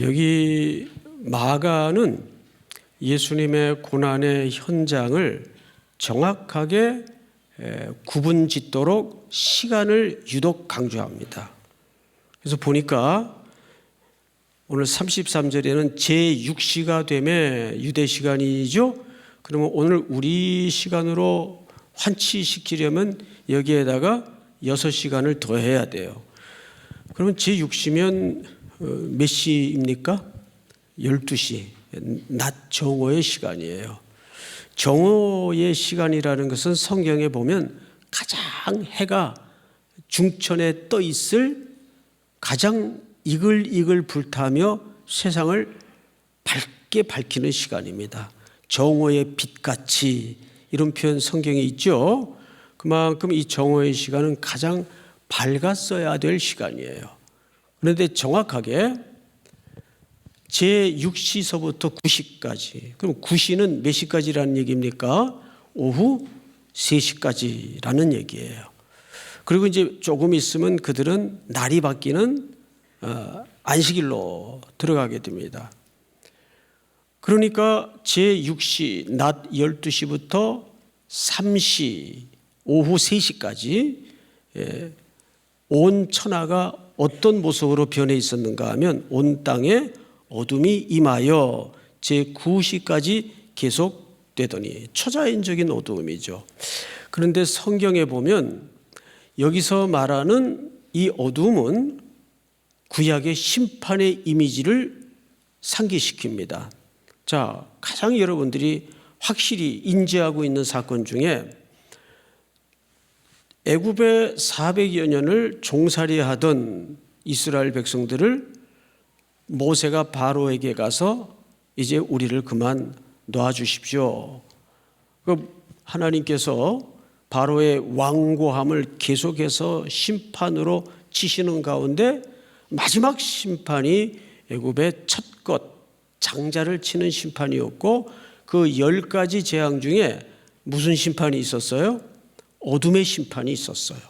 여기 마가는 예수님의 고난의 현장을 정확하게 구분짓도록 시간을 유독 강조합니다. 그래서 보니까 오늘 33절에는 제6시가 되매 유대 시간이죠. 그러면 오늘 우리 시간으로 환치시키려면 여기에다가 6시간을 더해야 돼요. 그러면 제6시면 몇 시입니까? 12시. 낮 정오의 시간이에요. 정오의 시간이라는 것은 성경에 보면 가장 해가 중천에 떠 있을 가장 이글이글 불타며 세상을 밝게 밝히는 시간입니다. 정오의 빛같이, 이런 표현 성경에 있죠. 그만큼 이 정오의 시간은 가장 밝았어야 될 시간이에요. 그런데 정확하게 제6시서부터 9시까지, 그럼 9시는 몇 시까지라는 얘기입니까? 오후 3시까지라는 얘기예요. 그리고 이제 조금 있으면 그들은 날이 바뀌는 안식일로 들어가게 됩니다. 그러니까 제6시 낮 12시부터 3시 오후 3시까지 온 천하가 어떤 모습으로 변해 있었는가 하면 온 땅에 어둠이 임하여 제9시까지 계속되더니, 초자연적인 어두움이죠. 그런데 성경에 보면 여기서 말하는 이 어둠은 구약의 심판의 이미지를 상기시킵니다. 자, 가장 여러분들이 확실히 인지하고 있는 사건 중에 애굽에 400여 년을 종살이하던 이스라엘 백성들을 모세가 바로에게 가서 이제 우리를 그만 놔주십시오. 하나님께서 바로의 완고함을 계속해서 심판으로 치시는 가운데 마지막 심판이 애굽의 첫 것 장자를 치는 심판이었고, 그 10가지 재앙 중에 무슨 심판이 있었어요? 어둠의 심판이 있었어요.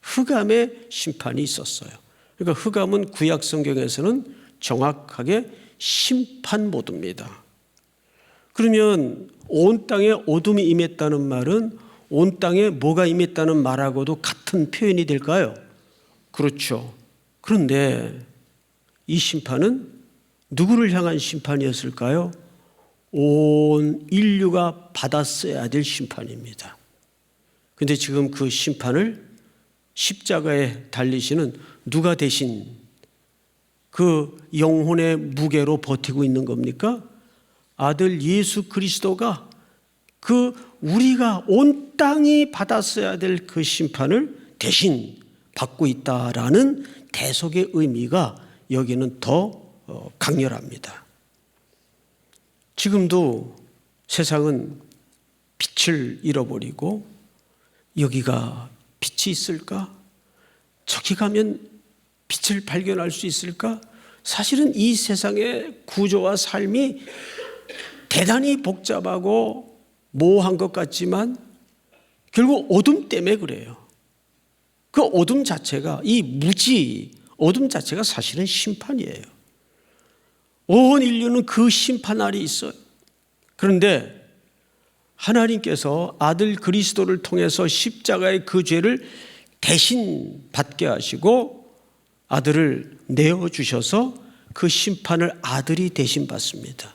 흑암의 심판이 있었어요. 그러니까 흑암은 구약 성경에서는 정확하게 심판 모드입니다. 그러면 온 땅에 어둠이 임했다는 말은 온 땅에 뭐가 임했다는 말하고도 같은 표현이 될까요? 그렇죠. 그런데 이 심판은 누구를 향한 심판이었을까요? 온 인류가 받았어야 될 심판입니다. 그런데 지금 그 심판을 십자가에 달리시는 누가 대신 그 영혼의 무게로 버티고 있는 겁니까? 아들 예수 그리스도가 그 우리가 온 땅이 받았어야 될 그 심판을 대신 받고 있다라는 대속의 의미가 여기는 더 강렬합니다. 지금도 세상은 빛을 잃어버리고 여기가 빛이 있을까? 저기 가면 빛을 발견할 수 있을까? 사실은 이 세상의 구조와 삶이 대단히 복잡하고 모호한 것 같지만 결국 어둠 때문에 그래요. 그 어둠 자체가, 이 무지 어둠 자체가 사실은 심판이에요. 온 인류는 그 심판 아래 있어요. 그런데 하나님께서 아들 그리스도를 통해서 십자가의 그 죄를 대신 받게 하시고 아들을 내어주셔서 그 심판을 아들이 대신 받습니다.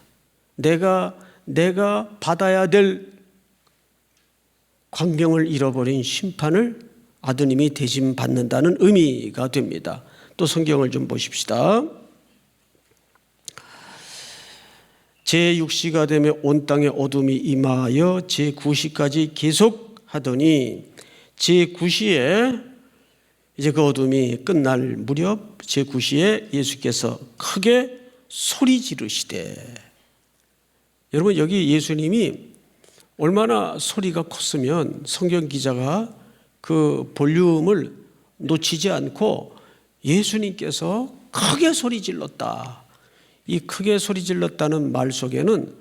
내가 받아야 될 광명을 잃어버린 심판을 아드님이 대신 받는다는 의미가 됩니다. 또 성경을 좀 보십시다. 제6시가 되면 온 땅에 어둠이 임하여 제9시까지 계속하더니 제9시에 이제 그 어둠이 끝날 무렵 제9시에 예수께서 크게 소리 지르시되, 여러분 여기 예수님이 얼마나 소리가 컸으면 성경 기자가 그 볼륨을 놓치지 않고 예수님께서 크게 소리 질렀다. 이 크게 소리 질렀다는 말 속에는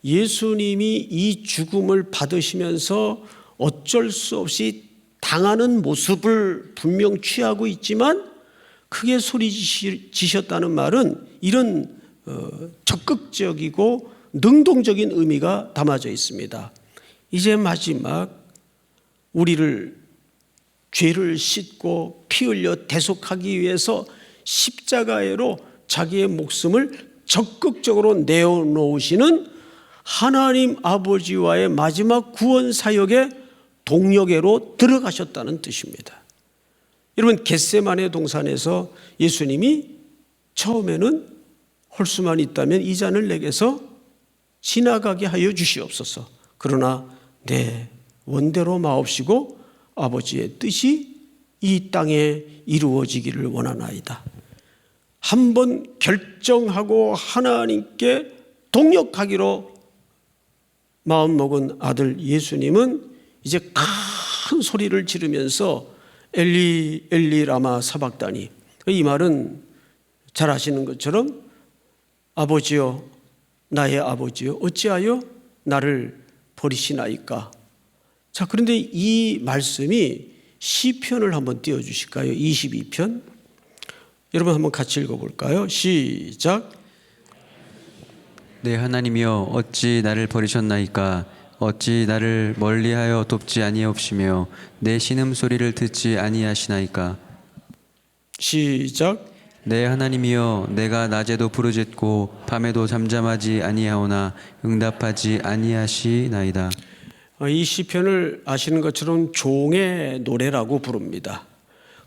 예수님이 이 죽음을 받으시면서 어쩔 수 없이 당하는 모습을 분명 취하고 있지만 크게 소리 지셨다는 말은 이런 적극적이고 능동적인 의미가 담아져 있습니다. 이제 마지막 우리를 죄를 씻고 피 흘려 대속하기 위해서 십자가로 자기의 목숨을 적극적으로 내어놓으시는 하나님 아버지와의 마지막 구원 사역의 동역에로 들어가셨다는 뜻입니다. 여러분, 겟세마네 동산에서 예수님이 처음에는 할 수만 있다면 이 잔을 내게서 지나가게 하여 주시옵소서. 그러나 내 원대로 마옵시고 아버지의 뜻이 이 땅에 이루어지기를 원하나이다. 한번 결정하고 하나님께 동역하기로 마음먹은 아들 예수님은 이제 큰 소리를 지르면서 엘리 엘리 라마 사박다니, 이 말은 잘 아시는 것처럼 아버지여, 나의 아버지여, 어찌하여 나를 버리시나이까. 자, 그런데 이 말씀이 시편을 한번 띄워주실까요? 22편. 여러분 한번 같이 읽어볼까요? 시작. 내 하나님이여, 어찌 나를 버리셨나이까. 어찌 나를 멀리하여 돕지 아니하옵시며 내 신음소리를 듣지 아니하시나이까. 시작. 내 하나님이여, 내가 낮에도 부르짖고 밤에도 잠잠하지 아니하오나 응답하지 아니하시나이다. 이 시편을 아시는 것처럼 종의 노래라고 부릅니다.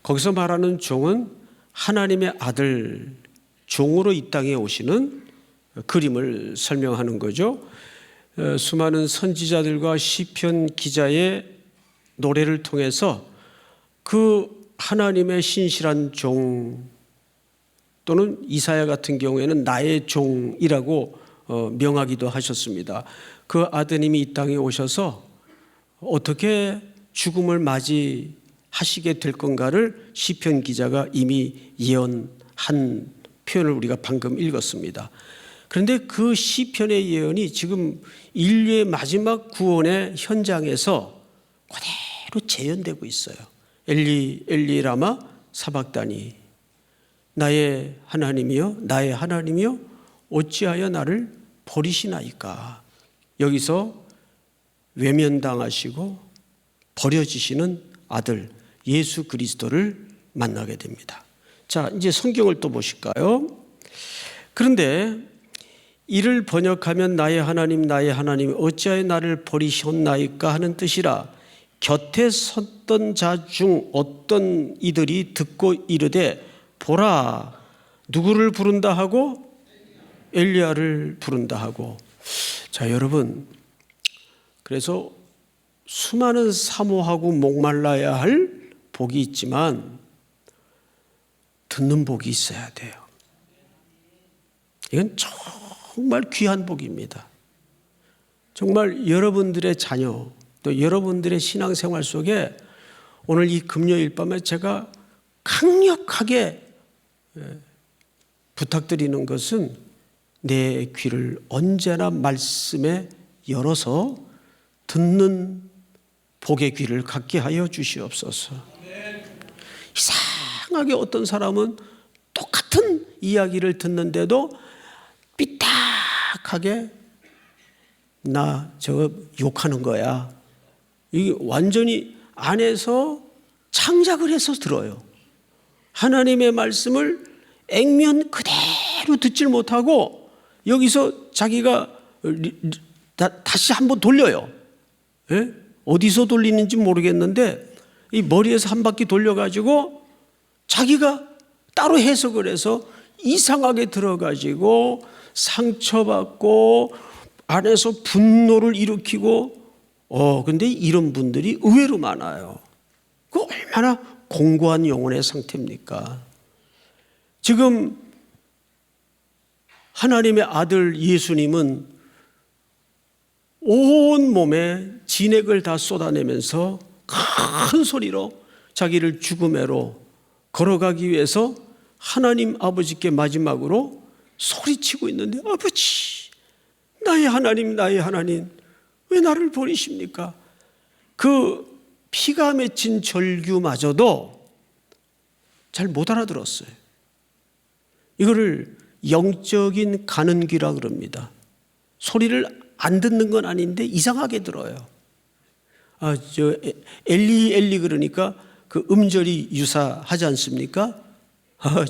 거기서 말하는 종은 하나님의 아들, 종으로 이 땅에 오시는 그림을 설명하는 거죠. 수많은 선지자들과 시편 기자의 노래를 통해서 그 하나님의 신실한 종, 또는 이사야 같은 경우에는 나의 종이라고 명하기도 하셨습니다. 그 아드님이 이 땅에 오셔서 어떻게 죽음을 맞이하시게 될 건가를 시편 기자가 이미 예언한 표현을 우리가 방금 읽었습니다. 그런데 그 시편의 예언이 지금 인류의 마지막 구원의 현장에서 그대로 재현되고 있어요. 엘리 엘리 라마 사박다니, 나의 하나님이여, 나의 하나님이여, 어찌하여 나를 버리시나이까. 여기서 외면당하시고 버려지시는 아들 예수 그리스도를 만나게 됩니다. 자, 이제 성경을 또 보실까요? 그런데 이를 번역하면 나의 하나님 나의 하나님 어찌하여 나를 버리셨나이까 하는 뜻이라, 곁에 섰던 자 중 어떤 이들이 듣고 이르되 보라, 누구를 부른다 하고? 엘리야를 부른다 하고. 자, 여러분, 그래서 수많은 사모하고 목말라야 할 복이 있지만 듣는 복이 있어야 돼요. 이건 정말 귀한 복입니다. 정말 여러분들의 자녀, 또 여러분들의 신앙생활 속에 오늘 이 금요일 밤에 제가 강력하게 부탁드리는 것은 내 귀를 언제나 말씀에 열어서 듣는 복의 귀를 갖게 하여 주시옵소서. 이상하게 어떤 사람은 똑같은 이야기를 듣는데도 삐딱하게 나 저거 욕하는 거야. 이게 완전히 안에서 창작을 해서 들어요. 하나님의 말씀을 액면 그대로 듣질 못하고 여기서 자기가 다시 한번 돌려요. 예? 어디서 돌리는지 모르겠는데 이 머리에서 한 바퀴 돌려가지고 자기가 따로 해석을 해서 이상하게 들어가지고 상처받고 안에서 분노를 일으키고 근데 이런 분들이 의외로 많아요. 그 얼마나 공고한 영혼의 상태입니까? 지금 하나님의 아들 예수님은 온 몸에 진액을 다 쏟아내면서 큰 소리로 자기를 죽음에로 걸어가기 위해서 하나님 아버지께 마지막으로 소리치고 있는데, 아버지, 나의 하나님 나의 하나님 왜 나를 버리십니까? 그 피가 맺힌 절규마저도 잘 못 알아들었어요. 이거를 영적인 가는귀라 그럽니다. 소리를 안 듣는 건 아닌데 이상하게 들어요. 엘리 엘리 그러니까 그 음절이 유사하지 않습니까?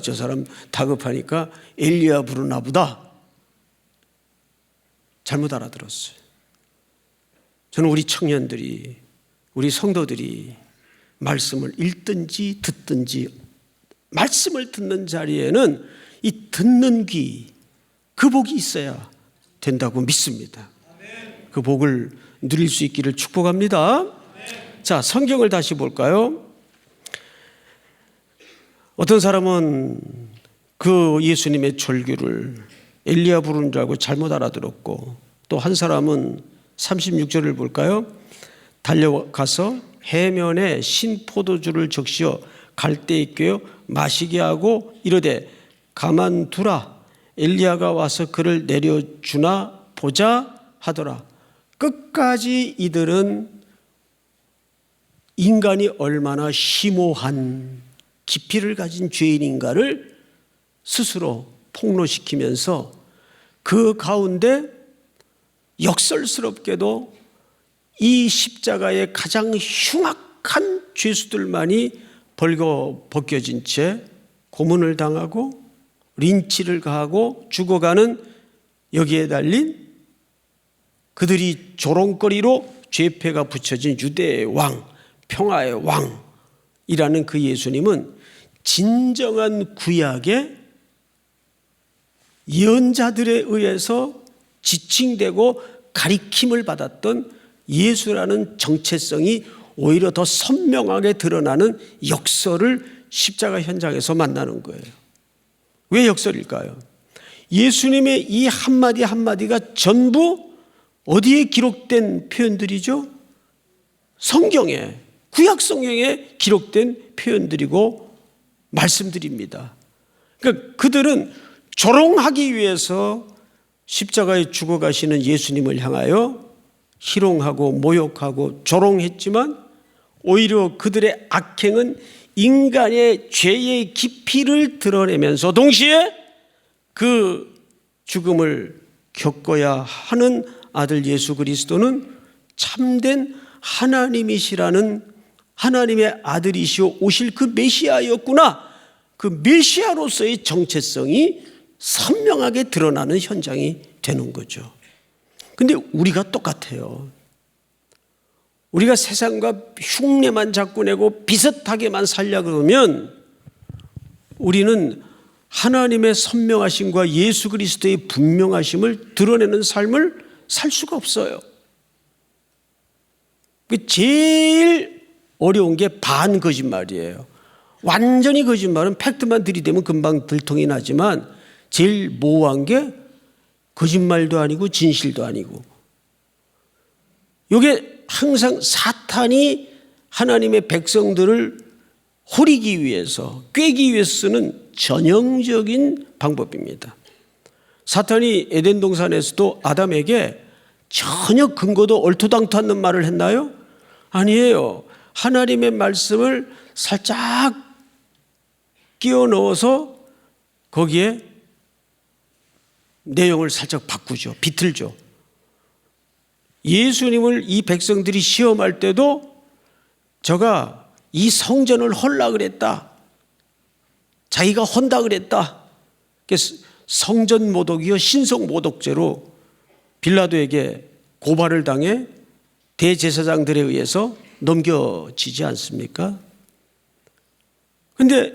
저 사람 다급하니까 엘리야 부르나 보다. 잘못 알아들었어요. 저는 우리 청년들이, 우리 성도들이 말씀을 읽든지 듣든지, 말씀을 듣는 자리에는 이 듣는 귀, 그 복이 있어야 된다고 믿습니다. 그 복을 누릴 수 있기를 축복합니다. 자, 성경을 다시 볼까요? 어떤 사람은 그 예수님의 절규를 엘리야 부르는 줄 알고 잘못 알아들었고, 또 한 사람은 36절을 볼까요? 달려가서 해면에 신 포도주를 적시어 갈대에 꿰어 마시게 하고 이르되 가만두라, 엘리야가 와서 그를 내려주나 보자 하더라. 끝까지 이들은 인간이 얼마나 심오한 깊이를 가진 죄인인가를 스스로 폭로시키면서 그 가운데 역설스럽게도 이 십자가의 가장 흉악한 죄수들만이 벌거벗겨진 채 고문을 당하고 린치를 가하고 죽어가는 여기에 달린 그들이 조롱거리로 죄패가 붙여진 유대의 왕, 평화의 왕이라는 그 예수님은 진정한 구약의 예언자들에 의해서 지칭되고 가리킴을 받았던 예수라는 정체성이 오히려 더 선명하게 드러나는 역설을 십자가 현장에서 만나는 거예요. 왜 역설일까요? 예수님의 이 한마디 한마디가 전부 어디에 기록된 표현들이죠? 성경에, 구약 성경에 기록된 표현들이고 말씀들입니다. 그러니까 그들은 조롱하기 위해서 십자가에 죽어가시는 예수님을 향하여 희롱하고 모욕하고 조롱했지만 오히려 그들의 악행은 인간의 죄의 깊이를 드러내면서 동시에 그 죽음을 겪어야 하는 아들 예수 그리스도는 참된 하나님이시라는, 하나님의 아들이시오 오실 그 메시아였구나, 그 메시아로서의 정체성이 선명하게 드러나는 현장이 되는 거죠. 근데 우리가 똑같아요. 우리가 세상과 흉내만 자꾸 내고 비슷하게만 살려 그러면 우리는 하나님의 선명하심과 예수 그리스도의 분명하심을 드러내는 삶을 살 수가 없어요. 제일 어려운 게 반거짓말이에요. 완전히 거짓말은 팩트만 들이대면 금방 들통이 나지만 제일 모호한 게 거짓말도 아니고 진실도 아니고, 이게 항상 사탄이 하나님의 백성들을 호리기 위해서, 꿰기 위해서 쓰는 전형적인 방법입니다. 사탄이 에덴 동산에서도 아담에게 전혀 근거도 얼토당토 않는 말을 했나요? 아니에요. 하나님의 말씀을 살짝 끼워 넣어서 거기에 내용을 살짝 바꾸죠. 비틀죠. 예수님을 이 백성들이 시험할 때도 저가 이 성전을 헐라 그랬다, 자기가 헌다 그랬다, 성전 모독이요 신성 모독죄로 빌라도에게 고발을 당해 대제사장들에 의해서 넘겨지지 않습니까? 그런데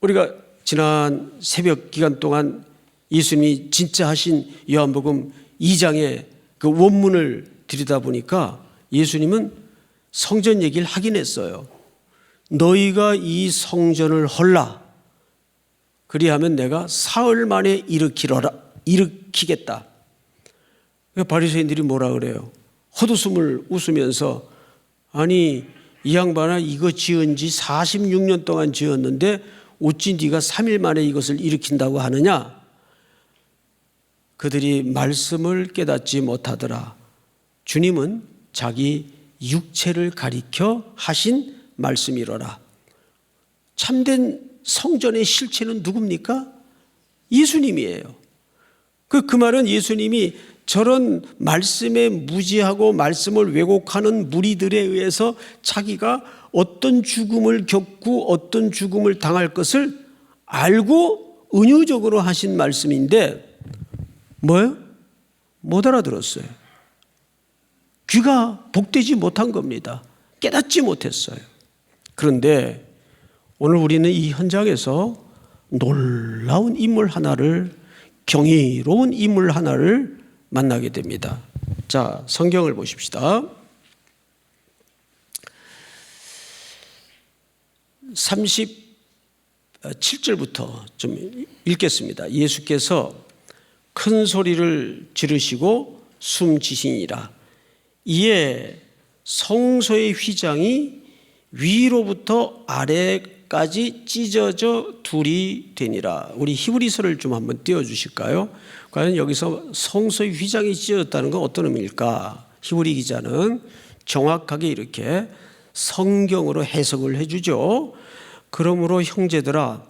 우리가 지난 새벽 기간 동안 예수님이 진짜 하신 요한복음 2장의 그 원문을 들여다보니까 예수님은 성전 얘기를 하긴 했어요. 너희가 이 성전을 헐라, 그리하면 내가 사흘 만에 일으키겠다. 바리새인들이 뭐라 그래요? 헛웃음을 웃으면서, 아니 이 양반아, 이거 지은 지 46년 동안 지었는데 어찌 네가 3일 만에 이것을 일으킨다고 하느냐? 그들이 말씀을 깨닫지 못하더라. 주님은 자기 육체를 가리켜 하신 말씀이로라. 참된 성전의 실체는 누굽니까? 예수님이에요. 그 말은 예수님이 저런 말씀에 무지하고 말씀을 왜곡하는 무리들에 의해서 자기가 어떤 죽음을 겪고 어떤 죽음을 당할 것을 알고 은유적으로 하신 말씀인데 뭐예요? 못 알아들었어요. 귀가 복되지 못한 겁니다. 깨닫지 못했어요. 그런데 오늘 우리는 이 현장에서 놀라운 인물 하나를, 경이로운 인물 하나를 만나게 됩니다. 자, 성경을 보십시다. 37절부터 좀 읽겠습니다. 예수께서 큰 소리를 지르시고 숨지시니라. 이에 성소의 휘장이 위로부터 아래까지 찢어져 둘이 되니라. 우리 히브리서를 좀 한번 띄워주실까요? 과연 여기서 성소의 휘장이 찢어졌다는 건 어떤 의미일까? 히브리 기자는 정확하게 이렇게 성경으로 해석을 해주죠. 그러므로 형제들아,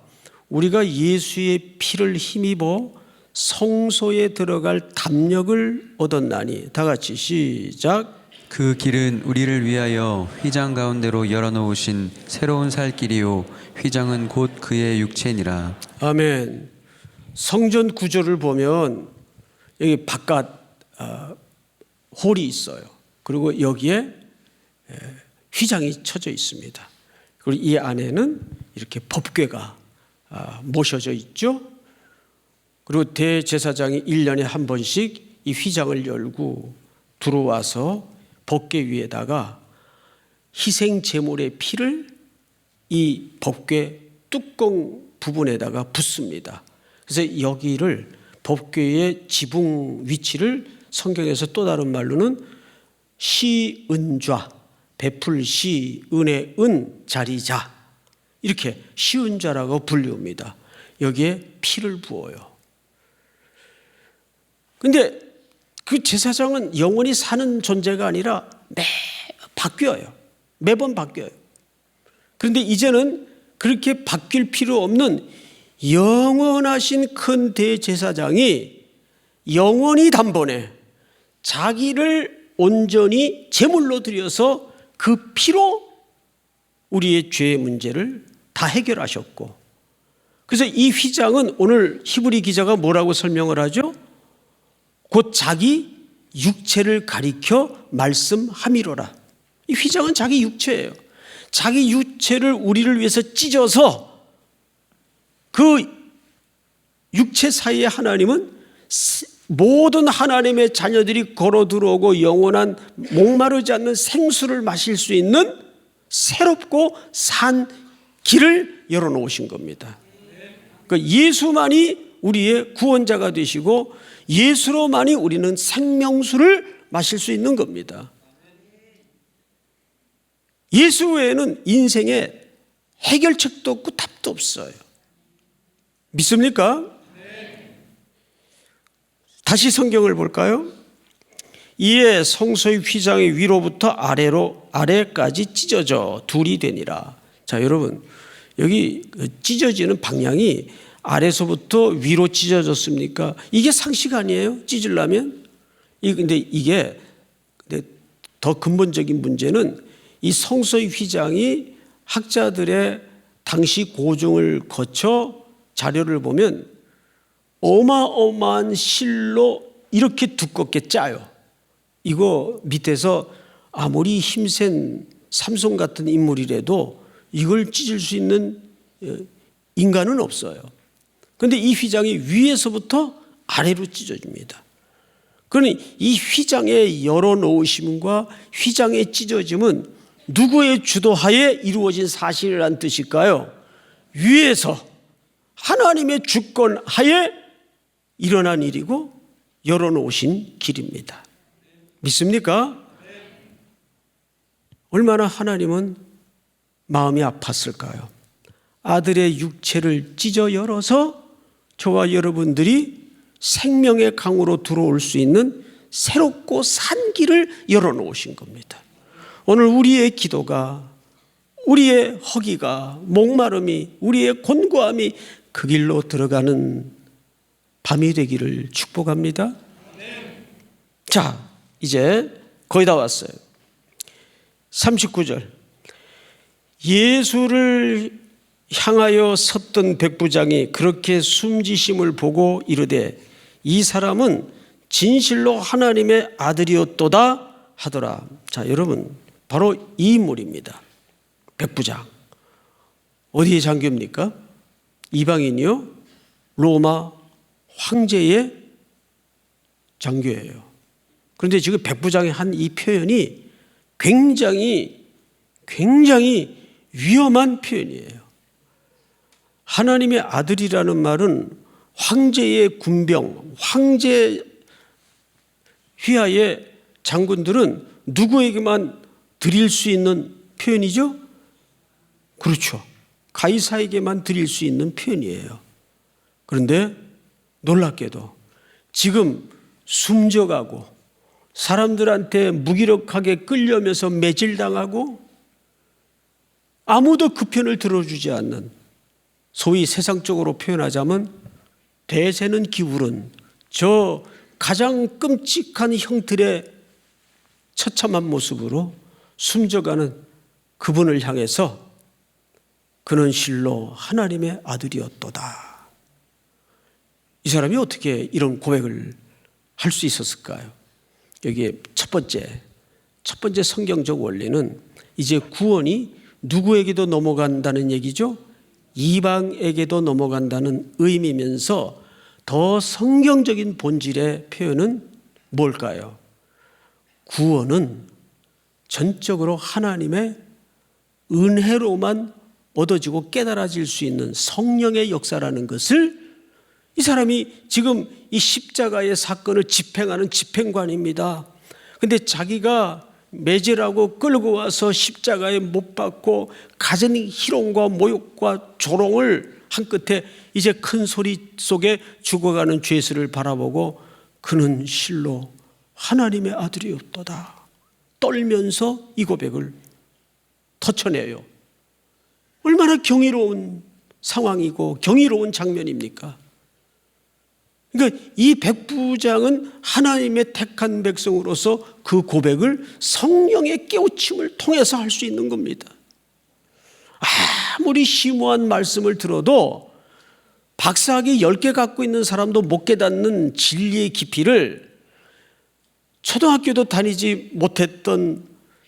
우리가 예수의 피를 힘입어 성소에 들어갈 담력을 얻었나니. 다 같이 시작. 그 길은 우리를 위하여 휘장 가운데로 열어놓으신 새로운 살 길이요 휘장은 곧 그의 육체니라. 아멘. 성전 구조를 보면 여기 바깥 홀이 있어요. 그리고 여기에 휘장이 쳐져 있습니다. 그리고 이 안에는 이렇게 법궤가 모셔져 있죠. 그리고 대제사장이 1년에 한 번씩 이 휘장을 열고 들어와서 법궤 위에다가 희생 제물의 피를 이 법궤 뚜껑 부분에다가 붓습니다. 그래서 여기를 법궤의 지붕 위치를 성경에서 또 다른 말로는 시은좌, 베풀 시, 은혜 은, 자리자, 이렇게 시은좌라고 불리웁니다. 여기에 피를 부어요. 근데 그 제사장은 영원히 사는 존재가 아니라 바뀌어요. 매번 바뀌어요. 그런데 이제는 그렇게 바뀔 필요 없는 영원하신 큰 대제사장이 영원히 단번에 자기를 온전히 제물로 드려서 그 피로 우리의 죄의 문제를 다 해결하셨고, 그래서 이 휘장은 오늘 히브리 기자가 뭐라고 설명을 하죠? 곧 자기 육체를 가리켜 말씀함이로라. 이 휘장은 자기 육체예요. 자기 육체를 우리를 위해서 찢어서 그 육체 사이에 하나님은 모든 하나님의 자녀들이 걸어 들어오고 영원한 목마르지 않는 생수를 마실 수 있는 새롭고 산 길을 열어놓으신 겁니다. 그러니까 예수만이 우리의 구원자가 되시고 예수로만이 우리는 생명수를 마실 수 있는 겁니다. 예수 외에는 인생에 해결책도 없고 답도 없어요. 믿습니까? 다시 성경을 볼까요? 이에 성소의 휘장이 위로부터 아래까지 찢어져 둘이 되니라. 자, 여러분, 여기 찢어지는 방향이 아래서부터 위로 찢어졌습니까? 이게 상식 아니에요? 찢으려면? 근데 이게 더 근본적인 문제는 이 성소의 휘장이 학자들의 당시 고증을 거쳐 자료를 보면 어마어마한 실로 이렇게 두껍게 짜요. 이거 밑에서 아무리 힘센 삼손 같은 인물이라도 이걸 찢을 수 있는 인간은 없어요. 그런데 이 휘장이 위에서부터 아래로 찢어집니다. 그러니 이 휘장의 열어놓으심과 휘장의 찢어짐은 누구의 주도하에 이루어진 사실이란 뜻일까요? 위에서 하나님의 주권하에 일어난 일이고 열어놓으신 길입니다. 믿습니까? 얼마나 하나님은 마음이 아팠을까요? 아들의 육체를 찢어 열어서 저와 여러분들이 생명의 강으로 들어올 수 있는 새롭고 산 길을 열어놓으신 겁니다. 오늘 우리의 기도가 우리의 허기가, 목마름이, 우리의 곤고함이 그 길로 들어가는 밤이 되기를 축복합니다. 자, 이제 거의 다 왔어요. 39절. 예수를 향하여 섰던 백부장이 그렇게 숨지심을 보고 이르되 이 사람은 진실로 하나님의 아들이었도다 하더라. 자, 여러분, 바로 이 인물입니다. 백부장. 어디의 장교입니까? 이방인이요? 로마 황제의 장교예요. 그런데 지금 백부장이 한 이 표현이 굉장히 위험한 표현이에요. 하나님의 아들이라는 말은 황제의 군병, 황제 휘하의 장군들은 누구에게만 드릴 수 있는 표현이죠? 그렇죠. 가이사에게만 드릴 수 있는 표현이에요. 그런데 놀랍게도 지금 숨져가고 사람들한테 무기력하게 끌려면서 매질당하고 아무도 그 편을 들어주지 않는, 소위 세상적으로 표현하자면 대세는 기울은 저 가장 끔찍한 형틀의 처참한 모습으로 숨져가는 그분을 향해서 그는 실로 하나님의 아들이었도다. 이 사람이 어떻게 이런 고백을 할 수 있었을까요? 여기에 첫 번째 성경적 원리는 이제 구원이 누구에게도 넘어간다는 얘기죠. 이방에게도 넘어간다는 의미면서 더 성경적인 본질의 표현은 뭘까요? 구원은 전적으로 하나님의 은혜로만 얻어지고 깨달아질 수 있는 성령의 역사라는 것을 이 사람이 지금 이 십자가의 사건을 집행하는 집행관입니다. 그런데 자기가 매질하고 끌고 와서 십자가에 못 박고 가진 희롱과 모욕과 조롱을 한 끝에 이제 큰 소리 속에 죽어가는 죄수를 바라보고 그는 실로 하나님의 아들이었도다 떨면서 이 고백을 터쳐내요. 얼마나 경이로운 상황이고 경이로운 장면입니까? 그러니까 이 백부장은 하나님의 택한 백성으로서 그 고백을 성령의 깨우침을 통해서 할 수 있는 겁니다. 아무리 심오한 말씀을 들어도 박사학위 10개 갖고 있는 사람도 못 깨닫는 진리의 깊이를 초등학교도 다니지 못했던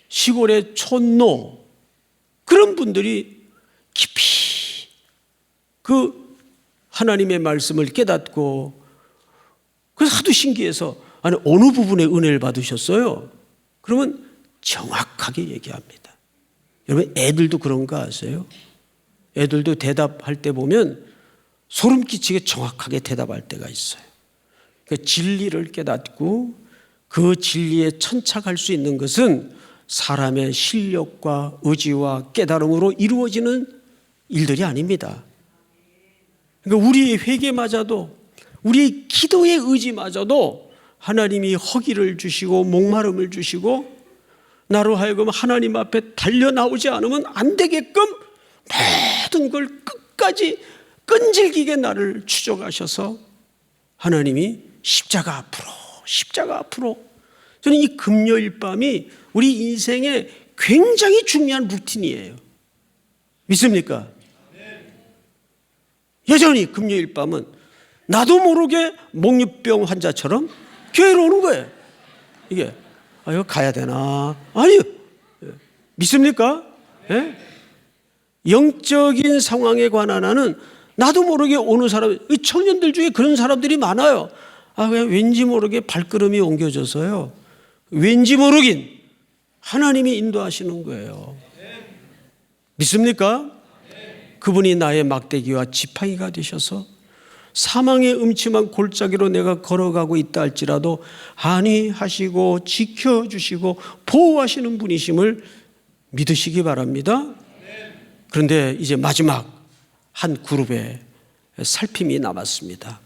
시골의 촌노, 그런 분들이 깊이 그 하나님의 말씀을 깨닫고, 그래서 하도 신기해서 아니 어느 부분에 은혜를 받으셨어요? 그러면 정확하게 얘기합니다. 여러분, 애들도 그런 거 아세요? 애들도 대답할 때 보면 소름 끼치게 정확하게 대답할 때가 있어요. 그 진리를 깨닫고 그 진리에 천착할 수 있는 것은 사람의 실력과 의지와 깨달음으로 이루어지는 일들이 아닙니다. 그러니까 우리의 회개마저도, 우리의 기도의 의지마저도 하나님이 허기를 주시고 목마름을 주시고 나로 하여금 하나님 앞에 달려나오지 않으면 안 되게끔 모든 걸 끝까지 끈질기게 나를 추적하셔서 하나님이 십자가 앞으로. 저는 이 금요일 밤이 우리 인생의 굉장히 중요한 루틴이에요. 믿습니까? 여전히 금요일 밤은 나도 모르게 목류병 환자처럼 교회로 오는 거예요. 이게 이거 가야 되나? 아니요. 믿습니까? 예? 영적인 상황에 관한 하는 나도 모르게 오는 사람, 청년들 중에 그런 사람들이 많아요. 그냥 왠지 모르게 발걸음이 옮겨져서요. 왠지 모르긴 하나님이 인도하시는 거예요. 믿습니까? 그분이 나의 막대기와 지팡이가 되셔서 사망의 음침한 골짜기로 내가 걸어가고 있다 할지라도 안위하시고 지켜주시고 보호하시는 분이심을 믿으시기 바랍니다. 그런데 이제 마지막 한 그룹의 살핌이 남았습니다.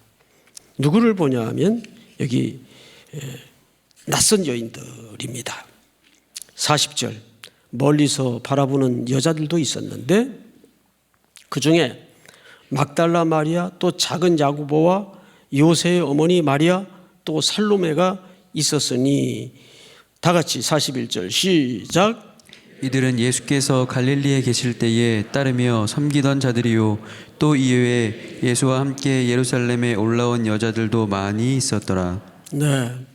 누구를 보냐 하면 여기 낯선 여인들입니다. 40절. 멀리서 바라보는 여자들도 있었는데 그 중에 막달라 마리아, 또 작은 야고보와 요새의 어머니 마리아, 또 살로메가 있었으니, 다 같이 41절 시작. 이들은 예수께서 갈릴리에 계실 때에 따르며 섬기던 자들이요 또 이외에 예수와 함께 예루살렘에 올라온 여자들도 많이 있었더라. 네.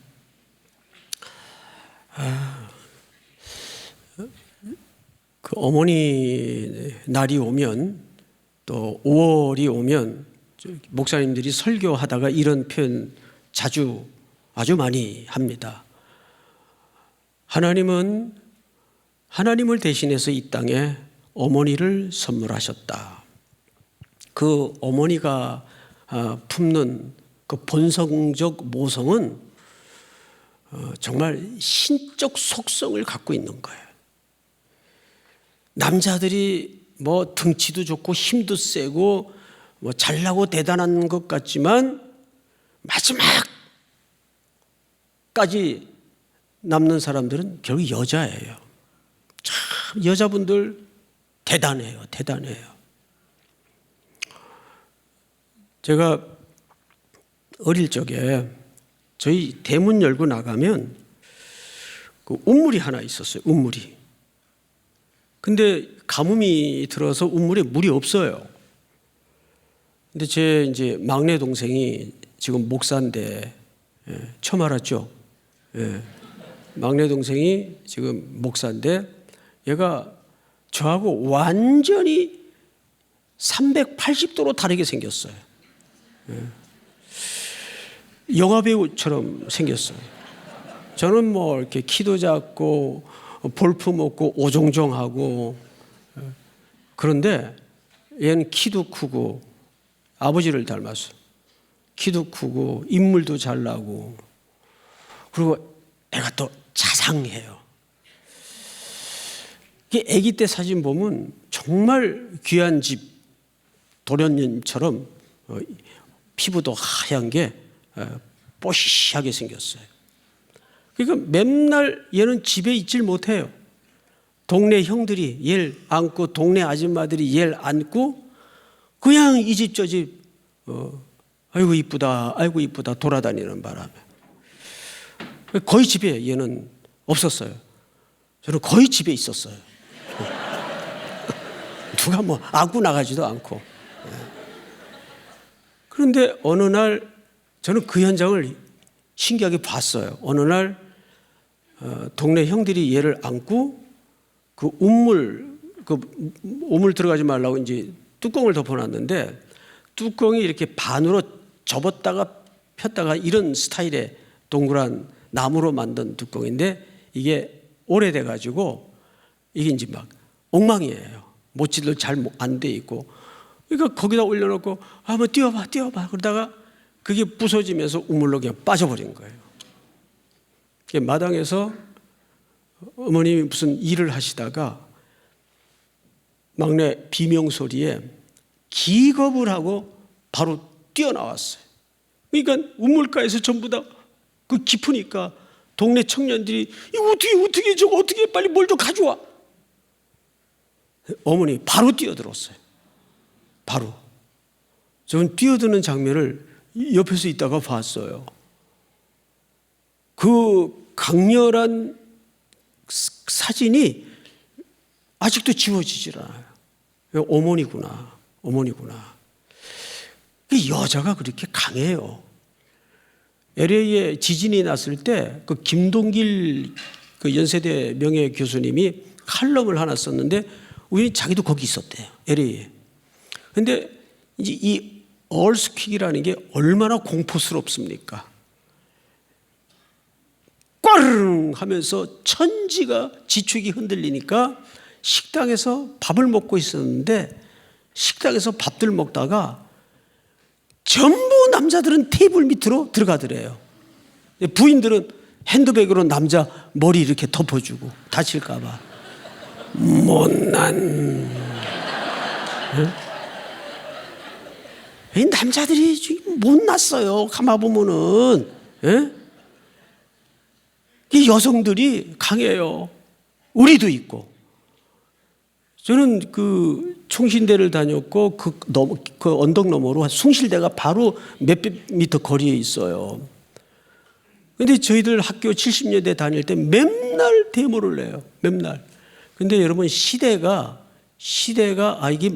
그 어머니 날이 오면, 또 5월이 오면 목사님들이 설교하다가 이런 표현 아주 많이 합니다. 하나님은 하나님을 대신해서 이 땅에 어머니를 선물하셨다. 그 어머니가 품는 그 본성적 모성은 정말 신적 속성을 갖고 있는 거예요. 남자들이 뭐 등치도 좋고 힘도 세고 뭐 잘나고 대단한 것 같지만 마지막까지 남는 사람들은 결국 여자예요. 참 여자분들 대단해요. 제가 어릴 적에 저희 대문 열고 나가면 그 운물이 하나 있었어요. 운물이. 근데 가뭄이 들어서 운물에 물이 없어요. 근데 제 이제 막내 동생이 지금 목사인데, 처음 알았죠? 막내 동생이 지금 목사인데 얘가 저하고 완전히 380도로 다르게 생겼어요. 영화배우처럼 생겼어요. 저는 뭐 이렇게 키도 작고 볼품 없고 오종종하고, 그런데 얘는 키도 크고 아버지를 닮았어요. 키도 크고 인물도 잘 나고, 그리고 애가 또 자상해요. 아기 때 사진 보면 정말 귀한 집 도련님처럼 피부도 하얀 게 뽀시시하게 생겼어요. 그러니까 맨날 얘는 집에 있질 못해요. 동네 형들이 얘를 안고, 동네 아줌마들이 얘를 안고 그냥 이 집 저 집 아이고 이쁘다 돌아다니는 바람에 거의 집에 얘는 없었어요. 저는 거의 집에 있었어요. 누가 뭐 안고 나가지도 않고. 그런데 어느 날 저는 그 현장을 신기하게 봤어요. 어느 날 동네 형들이 얘를 안고 그 우물 들어가지 말라고 이제 뚜껑을 덮어놨는데, 뚜껑이 이렇게 반으로 접었다가 폈다가 이런 스타일의 동그란 나무로 만든 뚜껑인데, 이게 오래돼 가지고 이게 이제 막 엉망이에요. 못질도 잘 안 돼 있고. 그러니까 거기다 올려놓고 한번 띄워봐 그러다가 그게 부서지면서 우물로 그냥 빠져버린 거예요. 마당에서 어머님이 무슨 일을 하시다가 막내 비명소리에 기겁을 하고 바로 뛰어나왔어요. 그러니까 우물가에서 전부 다 그 깊으니까 동네 청년들이 이거 어떻게 저거 어떻게 빨리 뭘 좀 가져와. 어머니 바로 뛰어들었어요. 바로. 저는 뛰어드는 장면을 옆에서 있다가 봤어요. 그 강렬한 사진이 아직도 지워지질 않아요. 어머니구나. 여자가 그렇게 강해요. LA에 지진이 났을 때 그 김동길 그 연세대 명예 교수님이 칼럼을 하나 썼는데 우연히 자기도 거기 있었대요. LA에. 근데 이제 이 얼스퀵이라는 게 얼마나 공포스럽습니까? 꽈르릉 하면서 천지가 지축이 흔들리니까 식당에서 밥을 먹고 있었는데, 식당에서 밥들 먹다가 전부 남자들은 테이블 밑으로 들어가더래요. 부인들은 핸드백으로 남자 머리 이렇게 덮어주고 다칠까 봐. 못난. 이 남자들이 못났어요. 가만보면은. 이 여성들이 강해요. 우리도 있고 저는 그 총신대를 다녔고 그 언덕 너머로 숭실대가 바로 몇백 미터 거리에 있어요. 근데 저희들 학교 70년대 다닐 때 맨날 데모를 내요. 맨날. 근데 여러분 시대가 이게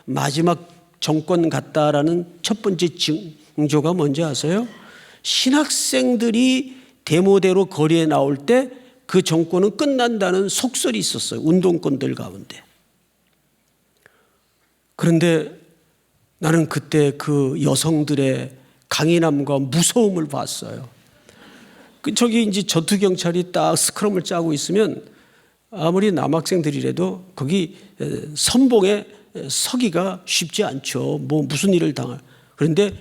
마지막 정권 같다라는 첫 번째 징조가 뭔지 아세요? 신학생들이 데모대로 거리에 나올 때 그 정권은 끝난다는 속설이 있었어요. 운동권들 가운데. 그런데 나는 그때 그 여성들의 강인함과 무서움을 봤어요. 저기 이제 전투경찰이 딱 스크럼을 짜고 있으면 아무리 남학생들이라도 거기 선봉에 서기가 쉽지 않죠. 뭐 무슨 일을 당할. 그런데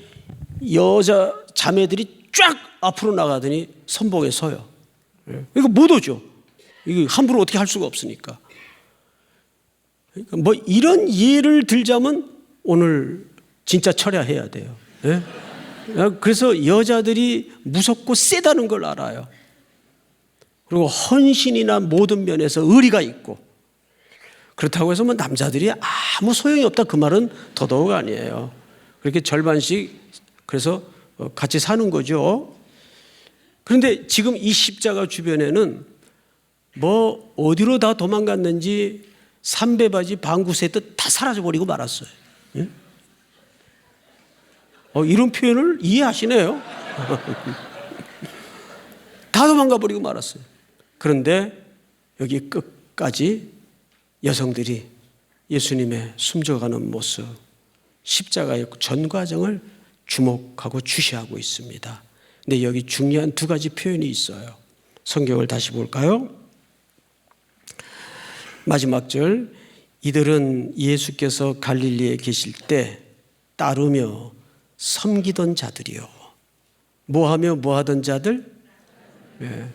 여자 자매들이 쫙 앞으로 나가더니 선봉에 서요. 이거 못 오죠. 이거 함부로 어떻게 할 수가 없으니까. 그러니까 뭐 이런 예를 들자면 오늘 진짜 철야해야 돼요. 예? 그래서 여자들이 무섭고 세다는 걸 알아요. 그리고 헌신이나 모든 면에서 의리가 있고, 그렇다고 해서 뭐 남자들이 아무 소용이 없다 그 말은 더더욱 아니에요. 그렇게 절반씩 그래서 같이 사는 거죠. 그런데 지금 이 십자가 주변에는 뭐 어디로 다 도망갔는지 삼배바지 방구새듯 다 사라져버리고 말았어요. 예? 이런 표현을 이해하시네요. 다 도망가버리고 말았어요. 그런데 여기 끝까지 여성들이 예수님의 숨져가는 모습, 십자가의 전 과정을 주목하고 주시하고 있습니다. 근데 여기 중요한 두 가지 표현이 있어요. 성경을 다시 볼까요? 마지막 절, 이들은 예수께서 갈릴리에 계실 때 따르며 섬기던 자들이요. 뭐하며 뭐하던 자들? 네.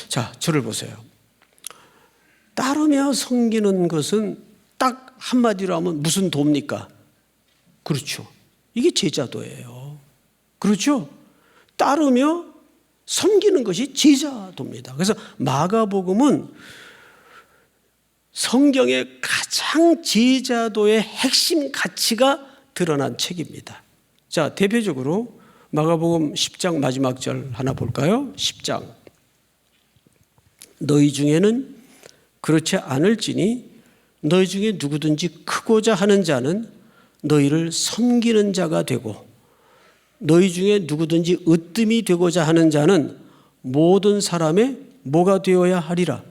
자, 저를 보세요. 따르며 섬기는 것은 딱 한마디로 하면 무슨 도입니까? 그렇죠. 이게 제자도예요. 그렇죠? 따르며 섬기는 것이 제자도입니다. 그래서 마가복음은 성경의 가장 제자도의 핵심 가치가 드러난 책입니다. 자, 대표적으로 마가복음 10장 마지막 절 하나 볼까요? 10장. 너희 중에는 그렇지 않을지니 너희 중에 누구든지 크고자 하는 자는 너희를 섬기는 자가 되고 너희 중에 누구든지 으뜸이 되고자 하는 자는 모든 사람의 뭐가 되어야 하리라?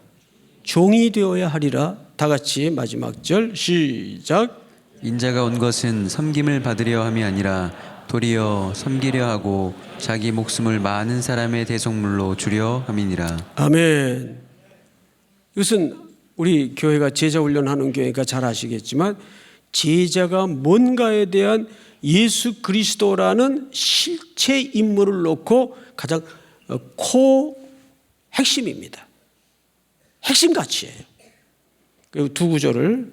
종이 되어야 하리라. 다 같이 마지막 절 시작. 인자가 온 것은 섬김을 받으려 함이 아니라 도리어 섬기려 하고 자기 목숨을 많은 사람의 대속물로 주려 함이니라. 아멘. 이것은 우리 교회가 제자 훈련하는 교회가 잘 아시겠지만 제자가 뭔가에 대한 예수 그리스도라는 실체 인물을 놓고 가장 핵심입니다. 핵심 가치예요. 그리고 두 구절을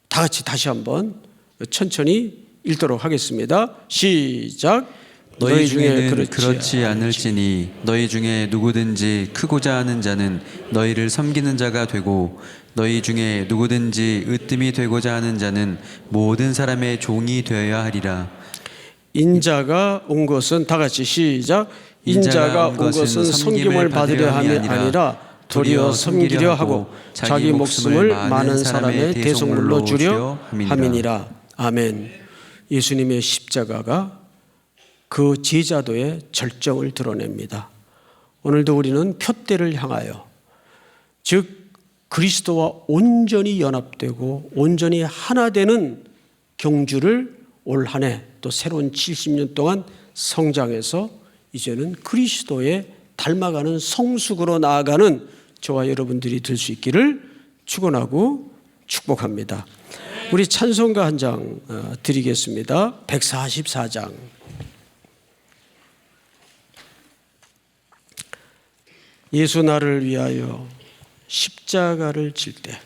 다 같이 다시 한번 천천히 읽도록 하겠습니다. 시작. 너희 중에는 그렇지 않을지니 너희 중에 누구든지 크고자 하는 자는 너희를 섬기는 자가 되고 너희 중에 누구든지 으뜸이 되고자 하는 자는 모든 사람의 종이 되어야 하리라. 인자가 온 것은 다 같이 시작. 인자가 온 것은 섬김을 받으려 함이 아니라 도리어 섬기려 하고 자기 목숨을 많은 사람의 대속물로 주려 함이니라. 아멘. 예수님의 십자가가 그 제자도의 절정을 드러냅니다. 오늘도 우리는 표대를 향하여, 즉 그리스도와 온전히 연합되고 온전히 하나 되는 경주를 올 한 해 또 새로운 70년 동안 성장해서 이제는 그리스도에 닮아가는 성숙으로 나아가는 저와 여러분들이 될 수 있기를 축원하고 축복합니다. 우리 찬송가 한 장 드리겠습니다. 144장. 예수 나를 위하여 십자가를 질 때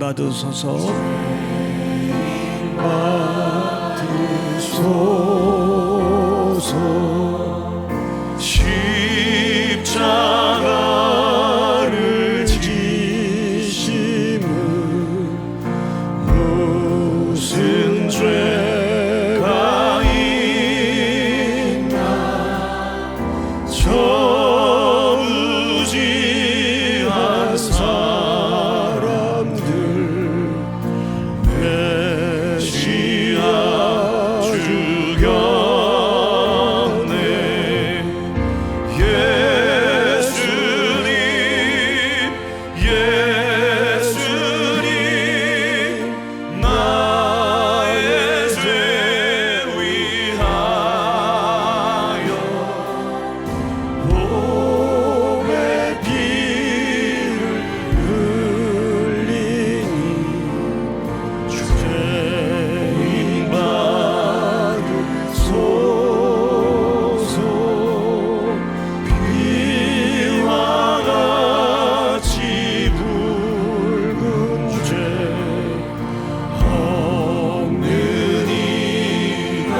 받으소서. 십자가를 지심은 무슨 죄가 있나 저무지한 사람들 메시아 죽였네. 예수님 나의 죄 위하여 몸에 피를 흘리니 죄인 받으소서. 피와 같이 붉은 죄 없는 이가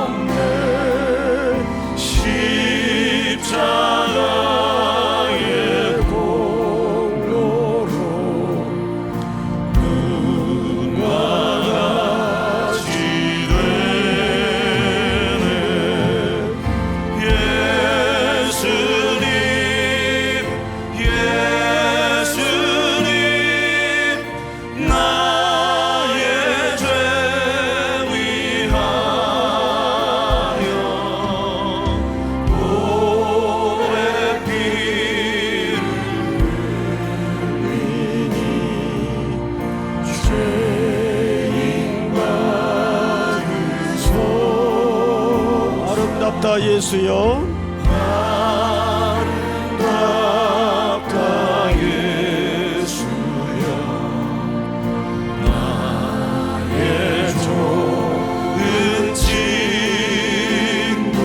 없네. 십자가의 공로로 눈과 같이 되네. 예수님 나의 죄 위하여 몸에 피를 흘리니 죄인 받으소. 아름답다 예수여. 아름답다 예수여. 나의 좋은 친구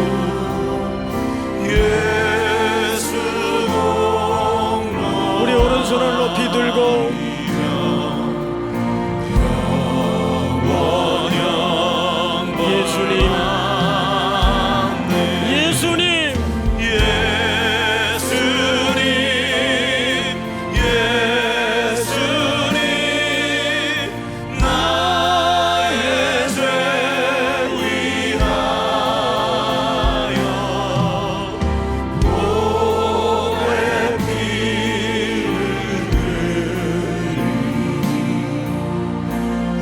예수 공로. 우리 오른손을 높이 들고 예수님, 예수님, 예수님 나의 죄 위하여 몸에 피를 흘리니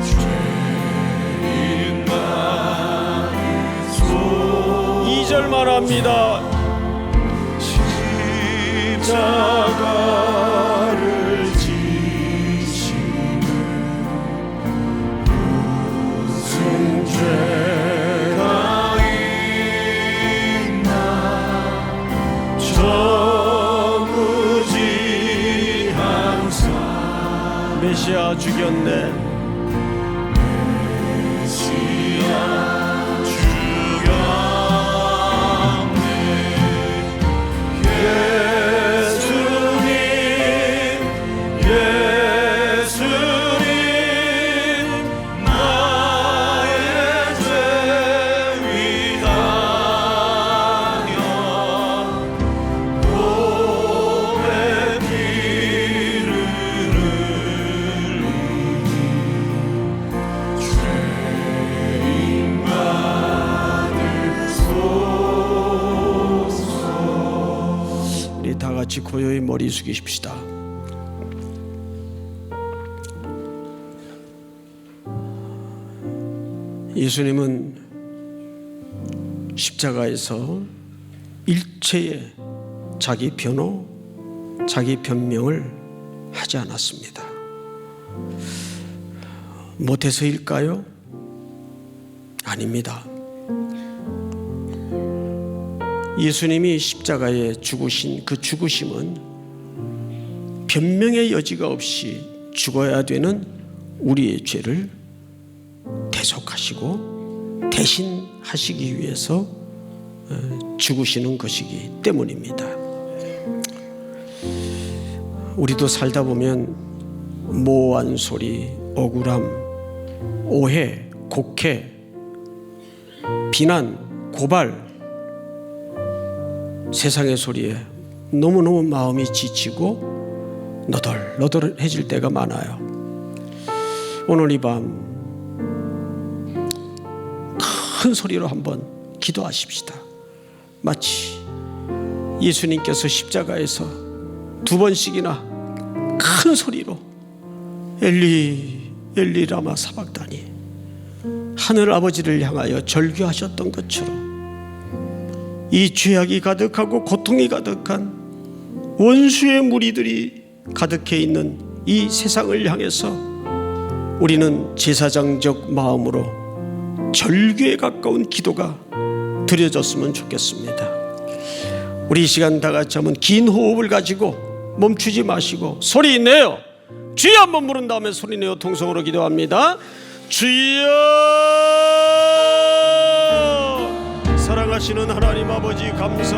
죄인 받으소. 2절 말합니다. 십자가를 지시는 무슨 죄가 있나 저무지한 메시아 죽였네. 메시아 죽였네. 예수님 나의 죄 위하여 몸에 피를 흘리니 죄인 받으소서. 우리 다 같이 고요히 머리 숙이십시다. 예수님은 십자가에서 일체의 자기 변호, 자기 변명을 하지 않았습니다. 못해서일까요? 아닙니다. 예수님이 십자가에 죽으신 그 죽으심은 변명의 여지가 없이 죽어야 되는 우리의 죄를 대속하시고 대신하시기 위해서 죽으시는 것이기 때문입니다. 우리도 살다 보면 모호한 소리, 억울함, 오해, 곡해, 비난, 고발, 세상의 소리에 너무너무 마음이 지치고 너덜너덜해질 때가 많아요. 오늘 이 밤 큰 소리로 한번 기도하십시다. 마치 예수님께서 십자가에서 2번씩이나 큰 소리로 엘리 엘리 라마 사박다니 하늘 아버지를 향하여 절규하셨던 것처럼 이 죄악이 가득하고 고통이 가득한 원수의 무리들이 가득해 있는 이 세상을 향해서 우리는 제사장적 마음으로 절규에 가까운 기도가 드려졌으면 좋겠습니다. 우리 이 시간 다 같이 한번 긴 호흡을 가지고 멈추지 마시고 소리 내어 주여 한번 부른 다음에 소리 내어 통성으로 기도합니다. 주여, 사랑하시는 하나님 아버지 감사,